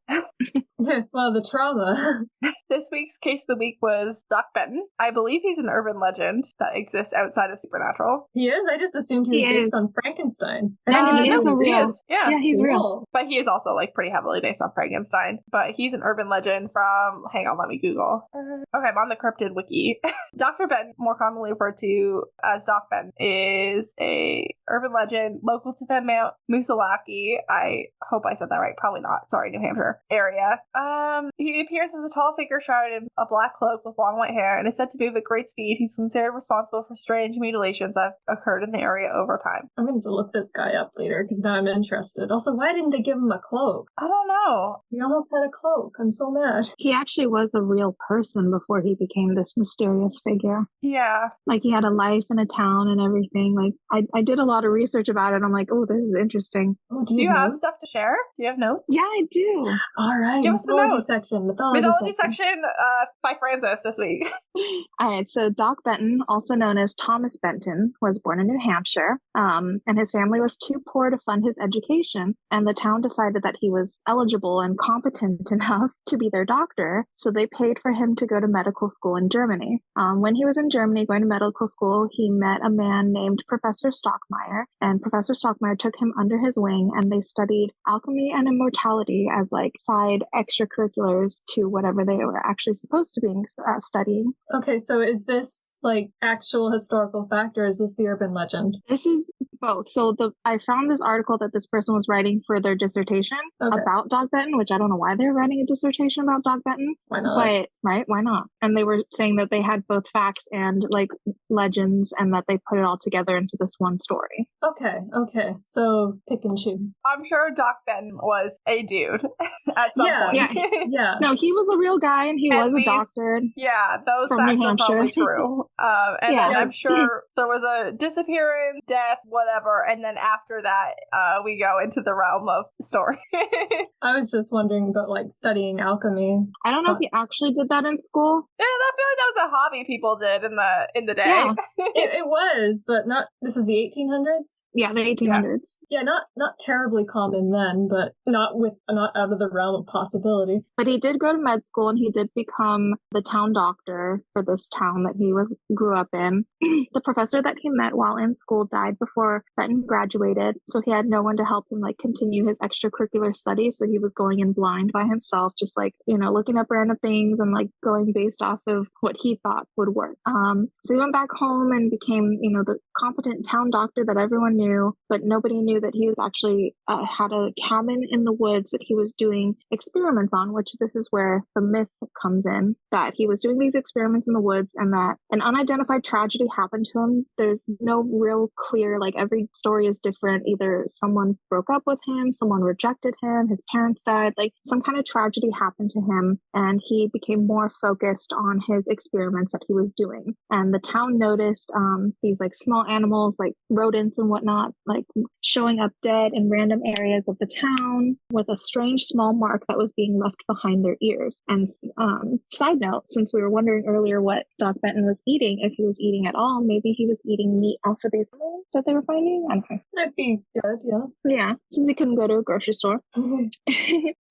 Well, the trauma. This week's case of the week was Doc Benton. I believe he's an urban legend that exists outside of Supernatural. He is? I just assumed he was based on Frankenstein. No, he is a real. He is. Yeah, he's cool. real. But he is also like pretty heavily based on Frankenstein. But he's an urban legend from, hang on, let me Google. Okay, I'm on the cryptid wiki. Dr. Benton, more commonly referred to as Doc Benton, is a urban legend local to the Mount Moosilauke. I hope I said that right. Probably not. Sorry, New Hampshire area. He appears as a tall figure shrouded in a black cloak with long white hair and is said to move at great speed. He's considered responsible for strange mutilations that have occurred in the area over time. I'm going to look this guy up later because now I'm interested. Also, why didn't they give him a cloak? I don't know. He almost had a cloak. I'm so mad. He actually was a real person before he became this mysterious figure. Yeah. Like, he had a life in a town and everything. Like, I did a lot of research about it. I'm like, oh, this is interesting. Oh, do you have stuff to share? Do you have notes? Yeah, I do. All right. Give us the notes. Mythology section section by Francis this week. All right, so Doc Benton, also known as Thomas Benton, was born in New Hampshire, and his family was too poor to fund his education, and the town decided that he was eligible and competent enough to be their doctor, so they paid for him to go to medical school in Germany. When he was in Germany going to medical school, he met a man named Professor Stockmeyer, and Professor Stockmeyer took him under his wing and they studied alchemy and immortality as like side extracurriculars to whatever they were actually supposed to be studying. Okay, so is this like actual historical fact, or is this the urban legend? This is both. So I found this article that this person was writing for their dissertation about Doc Benton, which I don't know why they're writing a dissertation about Doc Benton. Why not? But, right, why not? And they were saying that they had both facts and like legends and that they put it all together into this one story. Okay. So pick and choose. I'm sure Doc Benton was a dude at some point. Yeah. No, he was a real guy and he was a doctor. Yeah, those from facts New are Hampshire. probably true. And then I'm sure there was a disappearance, death, whatever, and then after that, we go into the realm of story. I was just wondering about like studying alchemy. I don't know if he actually did that in school. Yeah, I feel like that was a hobby people did in the day. Yeah. It was, but not. This is the 1800s. Yeah, the 1800s. Yeah, not terribly common then, but not out of the realm of possibility. But he did go to med school and he did become the town doctor for this town that he grew up in. The professor that he met while in school died before Benton graduated, so he had no one to help him like continue his extracurricular studies. So he was going in blind by himself, just like, looking up random things and like going based off of what he thought would work. So he went back home and became, the competent town doctor that everyone knew, but nobody knew that he was actually had a cabin in the woods that he was doing experiments on, which this is where the myth comes in, that he was doing these experiments in the woods and that an unidentified tragedy happened to him. There's no real clear, like every story is different. Either someone broke up with him, someone rejected him, his parents died, like some kind of tragedy happened to him and he became more focused on his experiments that he was doing. And the town noticed these like small animals like rodents and whatnot like showing up dead in random areas of the town with a strange small mark that was being left behind their ears. And side note, since we were wondering earlier what Doc Benton was eating, if he was eating at all, maybe he was eating meat off of these animals that they were finding. I don't know. That'd be good, yeah. Yeah, since he couldn't go to a grocery store.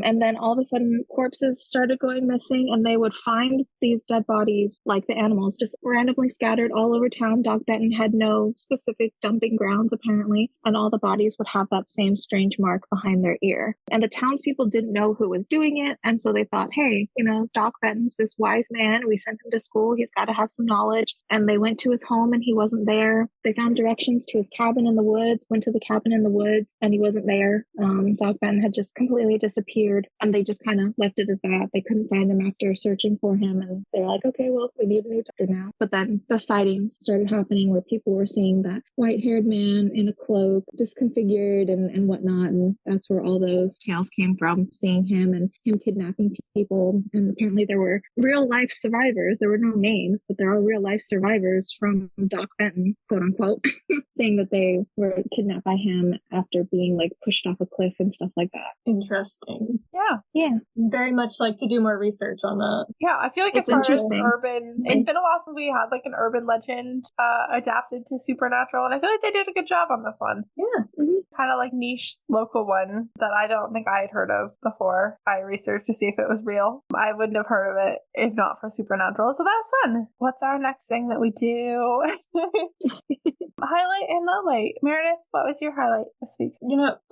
And then all of a sudden corpses started going missing and they would find these dead bodies like the animals just randomly scattered all over town. Doc Benton had no specific dumping grounds apparently, and all the bodies would have that same strange mark behind their ear. And the townspeople didn't know who was doing it, and so they thought, hey, Doc Benton's this wise man, we sent him to school, he's got to have some knowledge. And they went to his home and he wasn't there. They found directions to his cabin in the woods, went to the cabin in the woods and he wasn't there. Doc Benton had just completely disappeared and they just kind of left it as that. They couldn't find him after searching for him and they're like, okay, well, we need a new doctor now. But then the sightings started happening where people were seeing that white-haired man in a cloak, disconfigured and whatnot, and that's where all those tales came from, seeing him and him kidnapping people. And apparently there were real-life survivors. There were no names, but there are real-life survivors from Doc Benton, quote-unquote, saying that they were kidnapped by him after being like pushed off a cliff and stuff like that. Interesting. Yeah. Very much like to do more research on that. Yeah, I feel like It's as far as interesting. urban, it's been a while since we had like an urban legend adapted to supernatural, and I feel like they did a good job on this one. Yeah. Kind of like niche local one that I don't think I had heard of before I researched to see if it was real. I wouldn't have heard of it if not for supernatural, so that's fun. What's our next thing that we do? Highlight and low light. Meredith, what was your highlight this week?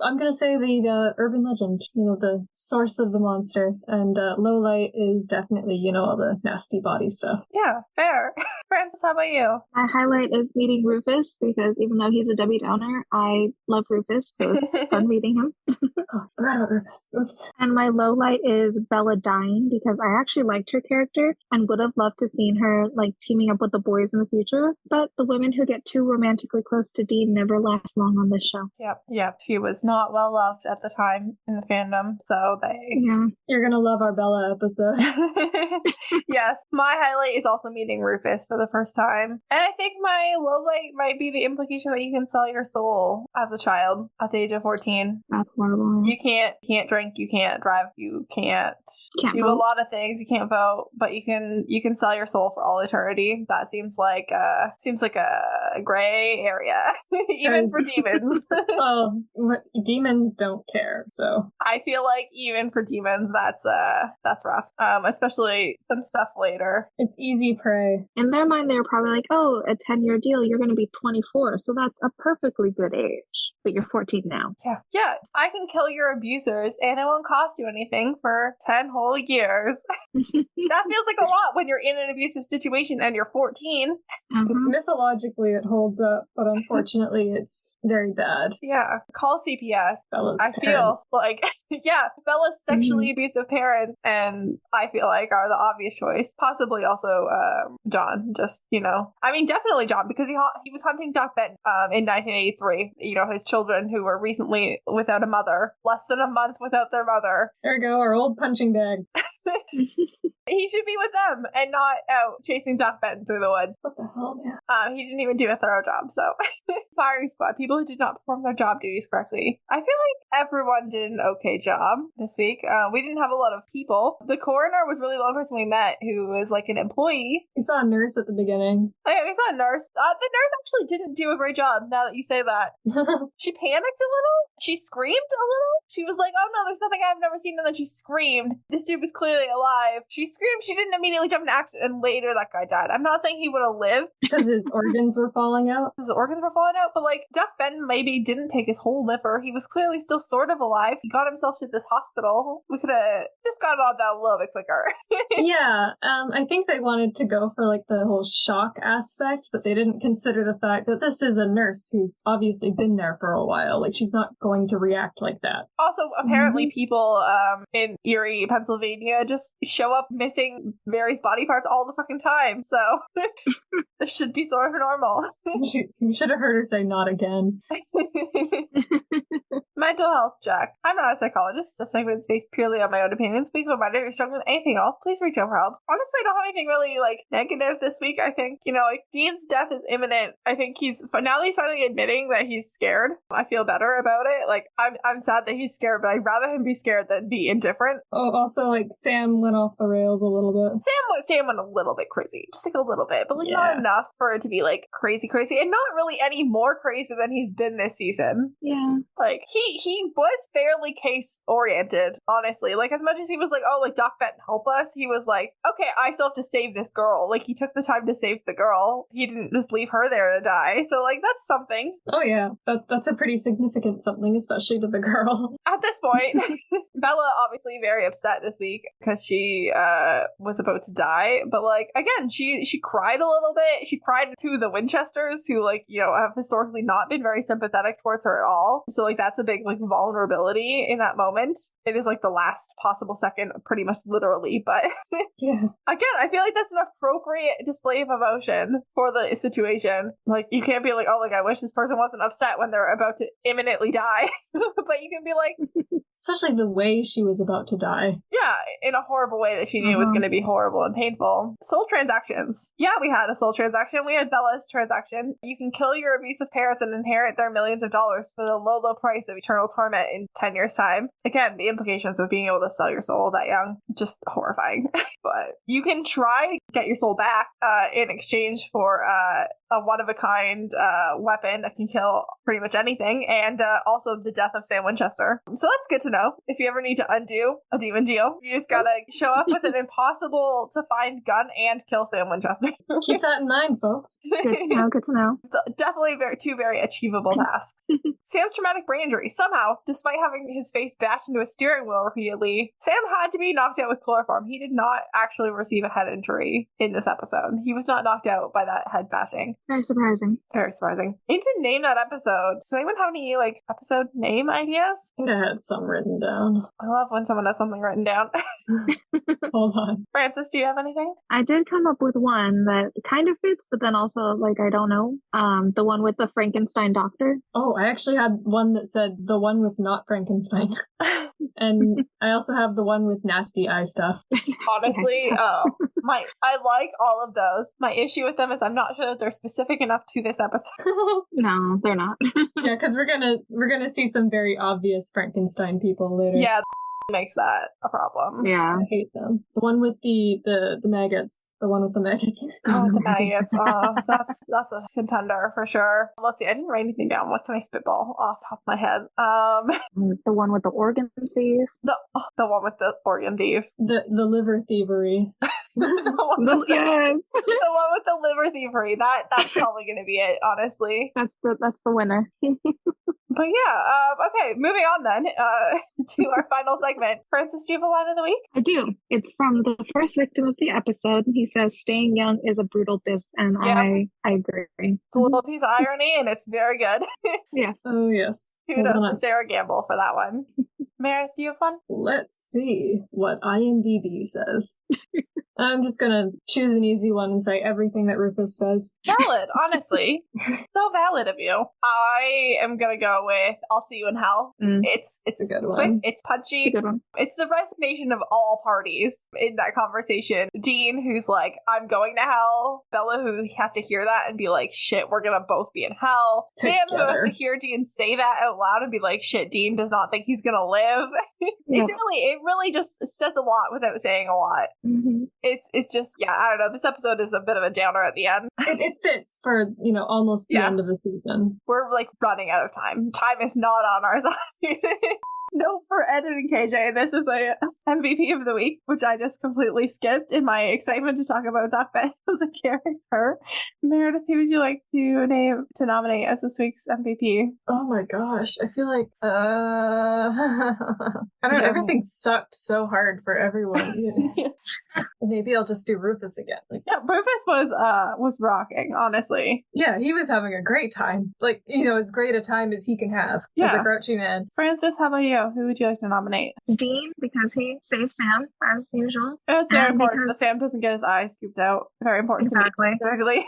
I'm going to say the urban legend, the source of the monster. And low light is definitely, all the nasty body stuff. Yeah, fair. Francis, how about you? My highlight is meeting Rufus because even though he's a Debbie Downer, I love Rufus, so it's fun meeting him. Oh, I forgot about Rufus. Oops. And my low light is Bela dying because I actually liked her character and would have loved to seen her like teaming up with the boys in the future. But the women who get too romantically close to Dean never last long on this show. Yep. She was not well loved at the time in the fandom, so Yeah. You're going to love our Bella episode. Yes, my highlight is also meeting Rufus for the first time. And I think my low light might be the implication that you can sell your soul as a child at the age of 14. That's horrible. You can't drink, you can't drive, you can't do vote. a lot of things. You can't vote, but you can sell your soul for all eternity. That seems like a gray area, even for demons. Oh, demons don't care. So I feel like even for demons, that's rough. Especially some stuff later. It's easy prey. In their mind, they were probably like, oh, a 10-year deal, you're going to be 24, so that's a perfectly good age. But you're 14 now. Yeah, I can kill your abusers and it won't cost you anything for 10 whole years. That feels like a lot when you're in an abusive situation and you're 14. Mythologically, it holds up, but unfortunately, it's very bad. Yeah, call CPS. Bella's I parents. feel like, Bella's sexually abusive parents, and I feel like are the obvious choice. Possibly also John, just, I mean, definitely John, because he was hunting Doc Benton in 1983, his children who were recently without a mother, less than a month without their mother. There we go, our old punching bag. He should be with them and not out chasing Doc Benton through the woods. What the hell, man? He didn't even do a thorough job, so. Firing squad, people who did not perform their job duties correctly. I feel like everyone did an okay job this week. We didn't have a lot of people. The coroner was really the only person we met who was like an employee. We saw a nurse at the beginning. Oh yeah, we saw a nurse. The nurse actually didn't do a great job, now that you say that. She panicked a little. She screamed a little. She was like, oh no, there's nothing I've never seen, and then she screamed. This dude was clearly alive. She screamed, she didn't immediately jump into action, and later that guy died. I'm not saying he would have lived. Because his organs were falling out? His organs were falling out, but like, Doc Benton maybe didn't take his whole liver. He was clearly still sort of alive. He got himself to this hospital. We could have just gotten on that a little bit quicker. Yeah, I think they wanted to go for like the whole shock aspect, but they didn't consider the fact that this is a nurse who's obviously been there for a while. Like, she's not going to react like that. Also, apparently people in Erie, Pennsylvania just show up missing various body parts all the fucking time, so this should be sort of normal. You should have heard her say not again. Mental health check. I'm not a psychologist. This segment is based purely on my own opinions. Please reminder, if you're struggling with anything else, please reach out for help. Honestly, I don't have anything really negative this week. I think, Dean's death is imminent. I think he's finally admitting that he's scared. I feel better about it. I'm sad that he's scared, but I'd rather him be scared than be indifferent. Oh, also, Sam went off the rails a little bit. Sam went a little bit crazy. Just a little bit, but not enough for it to be crazy, and not really any more crazy than he's been this season. Yeah. He was fairly case oriented, honestly. As much as he was Doc Benton, help us, he was okay, I still have to save this girl. He took the time to save the girl. He didn't just leave her there to die. So that's something. Oh yeah, that's a pretty significant something, especially to the girl. At this point, Bela obviously very upset this week because she was about to die. But again, she cried a little bit. She cried to the Winchesters, who have historically not been very sympathetic towards her at all. So that's a big vulnerability in that moment. It is the last possible second, pretty much literally. But yeah, again, I feel that's an appropriate display of emotion for the situation. You can't be I wish this person wasn't upset when they're about to imminently die. But you can be especially the way she was about to die. Yeah, in a horrible way that she knew was going to be horrible and painful. Soul transactions. Yeah, we had a soul transaction. We had Bella's transaction. You can kill your abusive parents and inherit their millions of dollars for the low, low price of eternal torment in 10 years' time. Again, the implications of being able to sell your soul that young, just horrifying. But you can try to get your soul back in exchange for a one-of-a-kind weapon that can kill pretty much anything, and also the death of Sam Winchester. So that's good to know. If you ever need to undo a demon deal, you just gotta show up with an impossible-to-find gun and kill Sam Winchester. Keep that in mind, folks. Good to know. Definitely two very achievable tasks. Sam's traumatic brain injury. Somehow, despite having his face bashed into a steering wheel repeatedly, Sam had to be knocked out with chloroform. He did not actually receive a head injury in this episode. He was not knocked out by that head bashing. Very surprising. Very surprising. Need to name that episode. Does anyone have any episode name ideas? I think I had some written down. I love when someone has something written down. Hold on. Francis, do you have anything? I did come up with one that kind of fits, but then also I don't know. The one with the Frankenstein doctor. Oh, I actually had one that said the one with not Frankenstein. And I also have the one with nasty eye stuff. Honestly, I like all of those. My issue with them is I'm not sure that they're specific enough to this episode. No, they're not. Yeah, because we're gonna see some very obvious Frankenstein people later. Yeah, makes that a problem. Yeah, I hate them. The one with the maggots. The one with the maggots. Oh, the maggots. That's a contender for sure. Let's see. I didn't write anything down. What can I spitball off the top of my head? The one with the organ thief. The one with the organ thief. The liver thievery. Yes. The one with the liver thievery. That's probably going to be it. Honestly, that's the winner. But yeah, okay, moving on then to our final segment. Francis, do you have a line of the week? I do. It's from the first victim of the episode. He says, "Staying young is a brutal business," and I agree. It's a little piece of irony, and it's very good. Yes. Oh, yes. Kudos to Sarah Gamble for that one. Meredith, do you have one? Let's see what IMDb says. I'm just gonna choose an easy one and say everything that Rufus says. Valid, honestly. So valid of you. I am gonna go with "I'll see you in hell." It's a good quick, one. it's punchy. It's a good one. It's the resignation of all parties in that conversation. Dean, who's like, "I'm going to hell." Bela, who has to hear that and be like, "Shit, we're gonna both be in hell." Together. Sam, who has to hear Dean say that out loud and be like, "Shit, Dean does not think he's gonna live." Yep. It really just says a lot without saying a lot. Mm-hmm. It's just, yeah, I don't know. This episode is a bit of a downer at the end. It fits for, almost the end of the season. We're like running out of time. Time is not on our side. No, for Ed and KJ, this is a MVP of the week, which I just completely skipped in my excitement to talk about Doc Benton as a character. Meredith, who would you like to nominate as this week's MVP? Oh my gosh, I feel like I don't know, everything sucked so hard for everyone. Maybe I'll just do Rufus again. Rufus was rocking, honestly. Yeah, he was having a great time. As great a time as he can have as a grouchy man. Francis, how about you? Who would you like to nominate? Dean, because he saved Sam, as usual. It's very important that Sam doesn't get his eyes scooped out. Very important. Exactly. Exactly.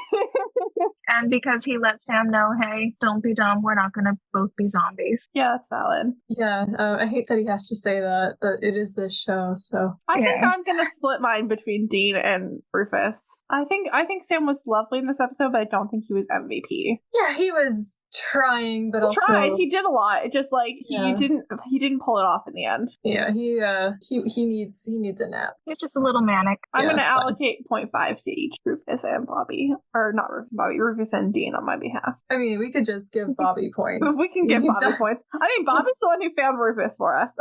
And because he let Sam know, hey, don't be dumb, we're not going to both be zombies. Yeah, that's valid. Yeah, I hate that he has to say that, but it is this show, so. I think I'm going to split mine between Dean and Rufus. I think Sam was lovely in this episode, but I don't think he was MVP. Yeah, he was trying, but also tried. He did a lot. It just he didn't pull it off in the end. Yeah, he needs a nap. He's just a little manic. I'm going to allocate 0.5 to each Rufus and Bobby, or not Rufus, Bobby, Rufus and Dean on my behalf. I mean, we could just give Bobby points. We can give Bobby points. I mean, Bobby's the one who found Rufus for us.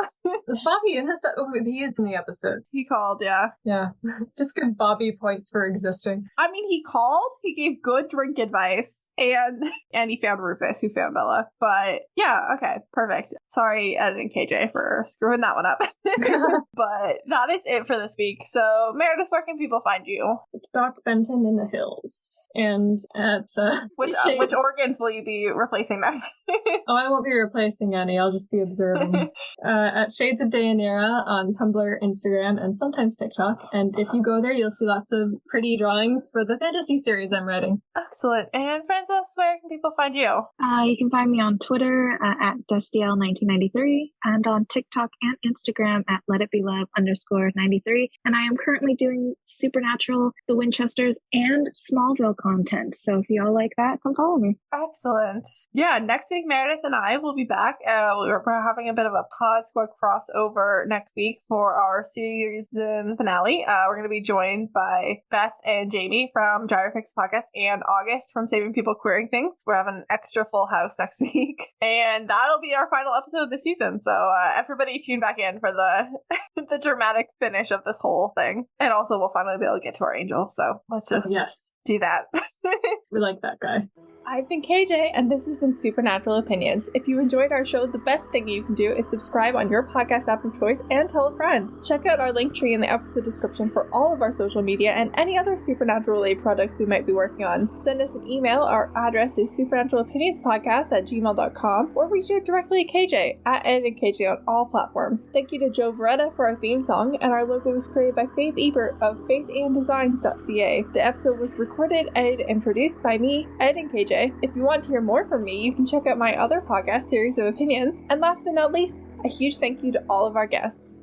Is Bobby in this? Oh, he is in the episode. He called, yeah. Yeah, just give Bobby points for existing. I mean, he called. He gave good drink advice, and he found Rufus, who found Bela. But yeah, okay, perfect. Sorry, Ed and KJ, for screwing that one up. But that is it for this week. So, Meredith, where can people find you? It's Doc Benton in the Hills, and at which organs will you be replacing next? Oh, I won't be replacing any. I'll just be observing. At Shades of Dayanira on Tumblr, Instagram, and sometimes TikTok. And if you go there, you'll see lots of pretty drawings for the fantasy series I'm writing. Excellent. And Francis, where can people find you? You can find me on Twitter at DestiL1993 and on TikTok and Instagram at LetItBeLove_93. And I am currently doing Supernatural, The Winchesters, and Smallville content. So if y'all like that, come follow me. Excellent. Yeah, next week Meredith and I will be back. We're having a bit of a Pod Squad crossover next week for our season finale. We're going to be joined by Beth and Jamie from Driver Picks Podcast and August from Saving People Queering Things. We're having an extra full house next week. And that'll be our final episode of the season. So everybody tune back in for the dramatic finish of this whole thing. And also we'll finally be able to get to our angel. So let's just do that. We like that guy. I've been KJ, and this has been Supernatural Opinions. If you enjoyed our show, the best thing you can do is subscribe on your podcast app of choice and tell a friend. Check out our link tree in the episode description for all of our social media and any other Supernatural-related projects we might be working on. Send us an email. Our address is supernaturalopinionspodcast@gmail.com, or reach out directly at KJ, at Ed and KJ on all platforms. Thank you to Joe Veretta for our theme song, and our logo was created by Faith Ebert of faithanddesigns.ca. The episode was recorded, edited, and produced by me, Ed and KJ. If you want to hear more from me, you can check out my other podcast, Series of Opinions. And last but not least, a huge thank you to all of our guests.